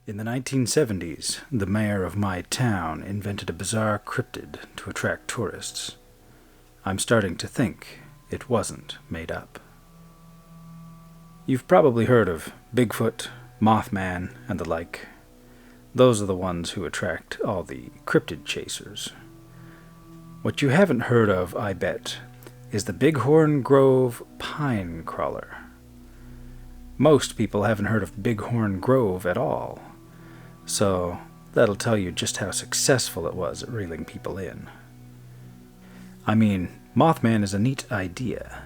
In the 1970s, the mayor of my town invented a bizarre cryptid to attract tourists. I'm starting to think it wasn't made up. You've probably heard of Bigfoot, Mothman, and the like. Those are the ones who attract all the cryptid chasers. What you haven't heard of, I bet, is the Bighorn Grove pine crawler. Most people haven't heard of Bighorn Grove at all, so that'll tell you just how successful it was at reeling people in. I mean, Mothman is a neat idea.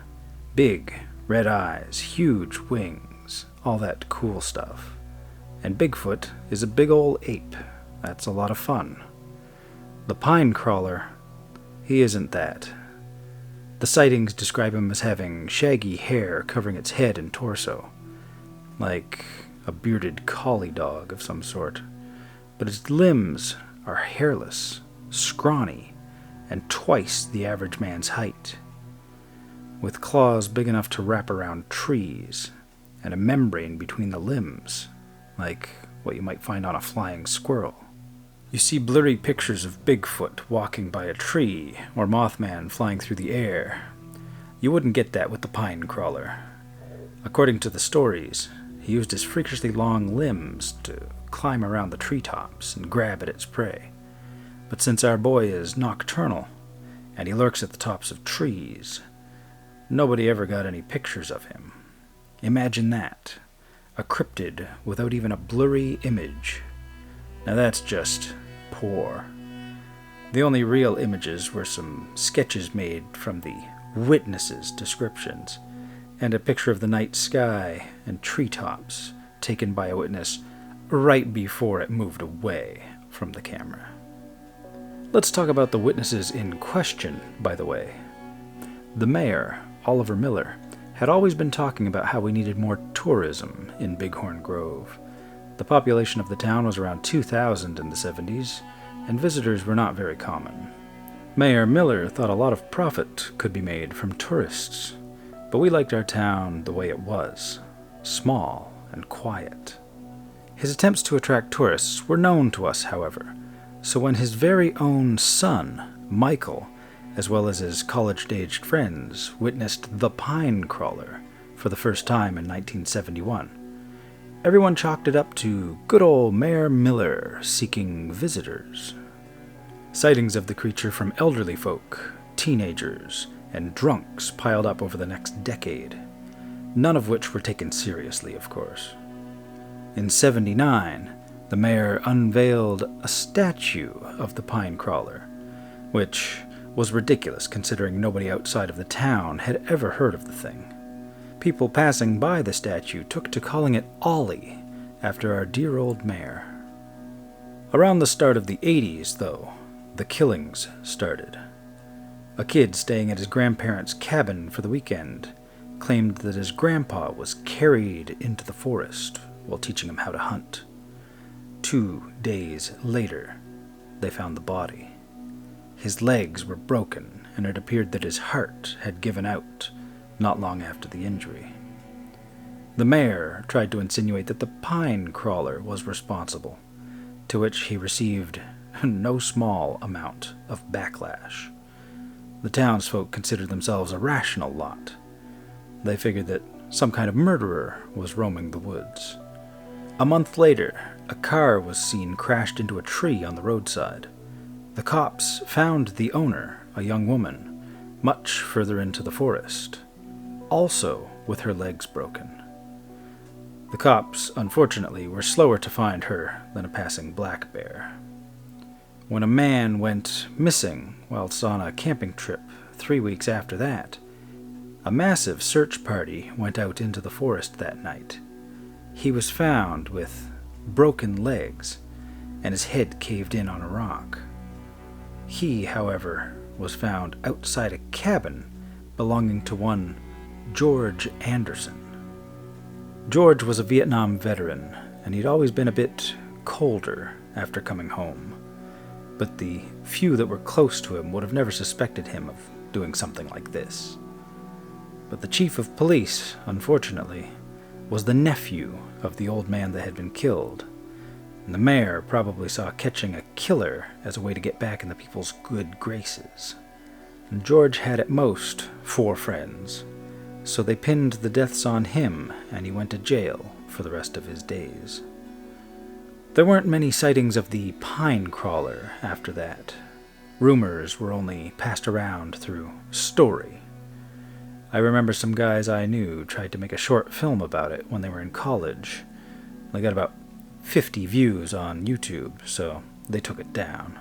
Big, red eyes, huge wings, all that cool stuff. And Bigfoot is a big ol' ape. That's a lot of fun. The pine crawler, he isn't that. The sightings describe him as having shaggy hair covering its head and torso, like a bearded collie dog of some sort, but its limbs are hairless, scrawny, and twice the average man's height, with claws big enough to wrap around trees, and a membrane between the limbs, like what you might find on a flying squirrel. You see blurry pictures of Bigfoot walking by a tree, or Mothman flying through the air. You wouldn't get that with the pine crawler. According to the stories, he used his freakishly long limbs to climb around the treetops and grab at its prey. But since our boy is nocturnal, and he lurks at the tops of trees, nobody ever got any pictures of him. Imagine that. A cryptid without even a blurry image. Now that's just poor. The only real images were some sketches made from the witnesses' descriptions, and a picture of the night sky and treetops taken by a witness right before it moved away from the camera. Let's talk about the witnesses in question, by the way. The mayor, Oliver Miller, had always been talking about how we needed more tourism in Bighorn Grove. The population of the town was around 2,000 in the 70s, and visitors were not very common. Mayor Miller thought a lot of profit could be made from tourists, but we liked our town the way it was, small and quiet. His attempts to attract tourists were known to us, however, so when his very own son, Michael, as well as his college-aged friends, witnessed the pine crawler for the first time in 1971, everyone chalked it up to good old Mayor Miller seeking visitors. Sightings of the creature from elderly folk, teenagers, and drunks piled up over the next decade, none of which were taken seriously, of course. In '79, the mayor unveiled a statue of the pine crawler, which was ridiculous considering nobody outside of the town had ever heard of the thing. People passing by the statue took to calling it Ollie, after our dear old mayor. Around the start of the '80s, though, the killings started. A kid staying at his grandparents' cabin for the weekend claimed that his grandpa was carried into the forest while teaching him how to hunt. 2 days later, they found the body. His legs were broken, and it appeared that his heart had given out not long after the injury. The mayor tried to insinuate that the pine crawler was responsible, to which he received no small amount of backlash. The townsfolk considered themselves a rational lot. They figured that some kind of murderer was roaming the woods. A month later, a car was seen crashed into a tree on the roadside. The cops found the owner, a young woman, much further into the forest, also with her legs broken. The cops, unfortunately, were slower to find her than a passing black bear. When a man went missing whilst on a camping trip 3 weeks after that, a massive search party went out into the forest that night. He was found with broken legs and his head caved in on a rock. He, however, was found outside a cabin belonging to one George Anderson. George was a Vietnam veteran, and he'd always been a bit colder after coming home, but the few that were close to him would have never suspected him of doing something like this. But the chief of police, unfortunately, was the nephew of the old man that had been killed, And the mayor probably saw catching a killer as a way to get back in the people's good graces. And George had at most 4 friends, so they pinned the deaths on him, and he went to jail for the rest of his days. There weren't many sightings of the pine crawler after that. Rumors were only passed around through story. I remember some guys I knew tried to make a short film about it when they were in college. They got about 50 views on YouTube, so they took it down.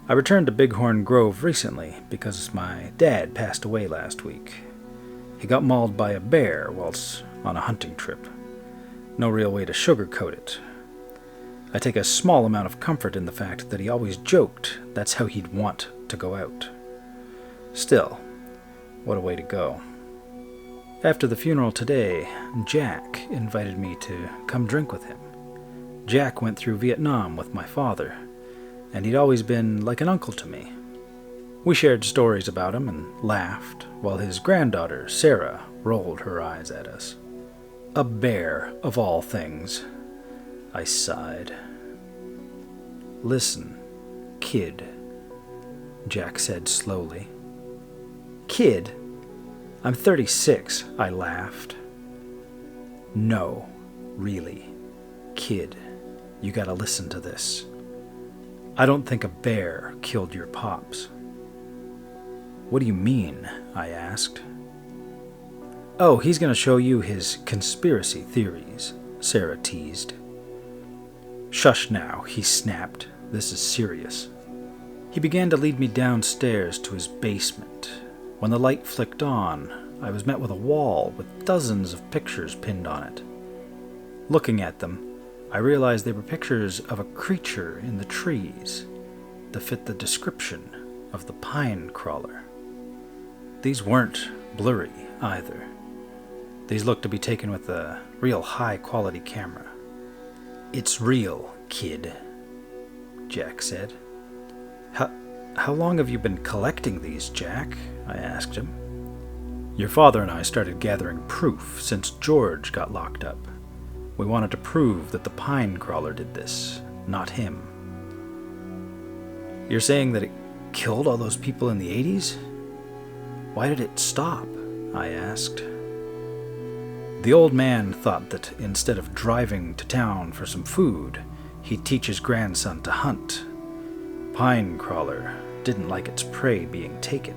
I returned to Bighorn Grove recently because my dad passed away last week. He got mauled by a bear whilst on a hunting trip. No real way to sugarcoat it. I take a small amount of comfort in the fact that he always joked that's how he'd want to go out. Still, what a way to go. After the funeral today, Jack invited me to come drink with him. Jack went through Vietnam with my father, and he'd always been like an uncle to me. We shared stories about him and laughed, while his granddaughter, Sarah, rolled her eyes at us. A bear, of all things. I sighed. "Listen, kid," Jack said slowly. "Kid? I'm 36, I laughed. "No, really, kid, you gotta listen to this. I don't think a bear killed your pops." "What do you mean?" I asked. "Oh, he's gonna show you his conspiracy theories," Sarah teased. "Shush now," he snapped. "This is serious." He began to lead me downstairs to his basement. When the light flicked on, I was met with a wall with dozens of pictures pinned on it. Looking at them, I realized they were pictures of a creature in the trees that fit the description of the pine crawler. These weren't blurry either. These looked to be taken with a real high-quality camera. "It's real, kid," Jack said. How long have you been collecting these, Jack?" I asked him. "Your father and I started gathering proof since George got locked up. We wanted to prove that the pine crawler did this, not him." "You're saying that it killed all those people in the 80s? Why did it stop?" I asked. The old man thought that instead of driving to town for some food, he'd teach his grandson to hunt. Pine crawler didn't like its prey being taken,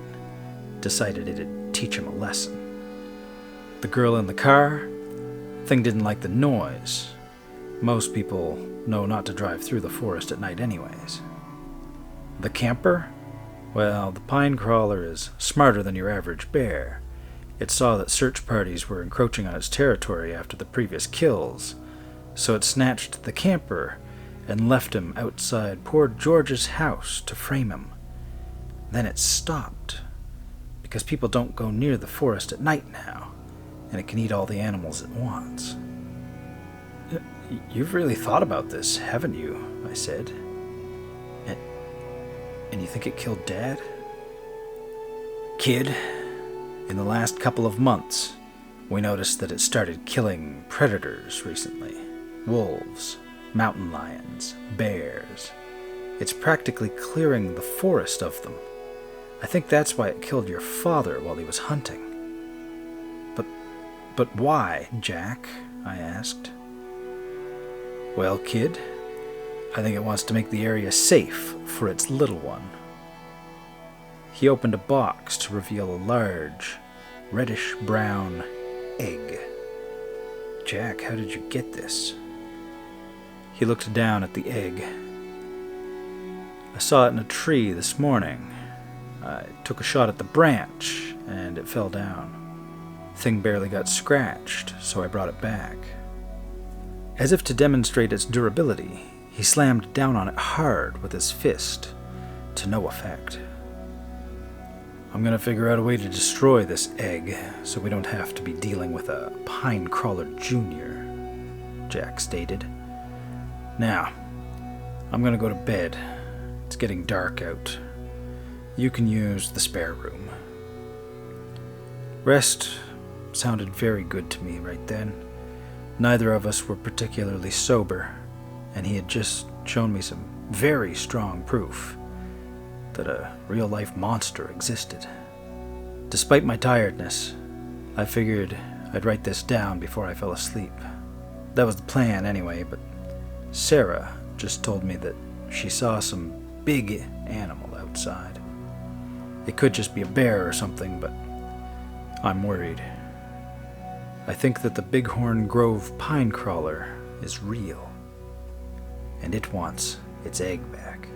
decided it'd teach him a lesson. The girl in the car? Thing didn't like the noise. Most people know not to drive through the forest at night anyways. The camper? Well, the pine crawler is smarter than your average bear. It saw that search parties were encroaching on its territory after the previous kills, so it snatched the camper and left him outside poor George's house to frame him. Then it stopped, because people don't go near the forest at night now, and it can eat all the animals it wants. "You've really thought about this, haven't you?" I said. And you think it killed Dad?" "Kid, in the last couple of months, we noticed that it started killing predators recently. Wolves, mountain lions, bears. It's practically clearing the forest of them. I think that's why it killed your father while he was hunting." But why, Jack?" I asked. "Well, kid, I think it wants to make the area safe for its little one." He opened a box to reveal a large, reddish-brown egg. "Jack, how did you get this?" He looked down at the egg. "I saw it in a tree this morning. I took a shot at the branch, and it fell down. Thing barely got scratched, so I brought it back." As if to demonstrate its durability, he slammed down on it hard with his fist, to no effect. "I'm gonna figure out a way to destroy this egg, so we don't have to be dealing with a pine crawler junior," Jack stated. "Now, I'm gonna go to bed. It's getting dark out. You can use the spare room." Rest sounded very good to me right then. Neither of us were particularly sober, and he had just shown me some very strong proof that a real-life monster existed. Despite my tiredness, I figured I'd write this down before I fell asleep. That was the plan anyway, but Sarah just told me that she saw some big animal outside. It could just be a bear or something, but I'm worried. I think that the Bighorn Grove pine crawler is real, and it wants its egg back.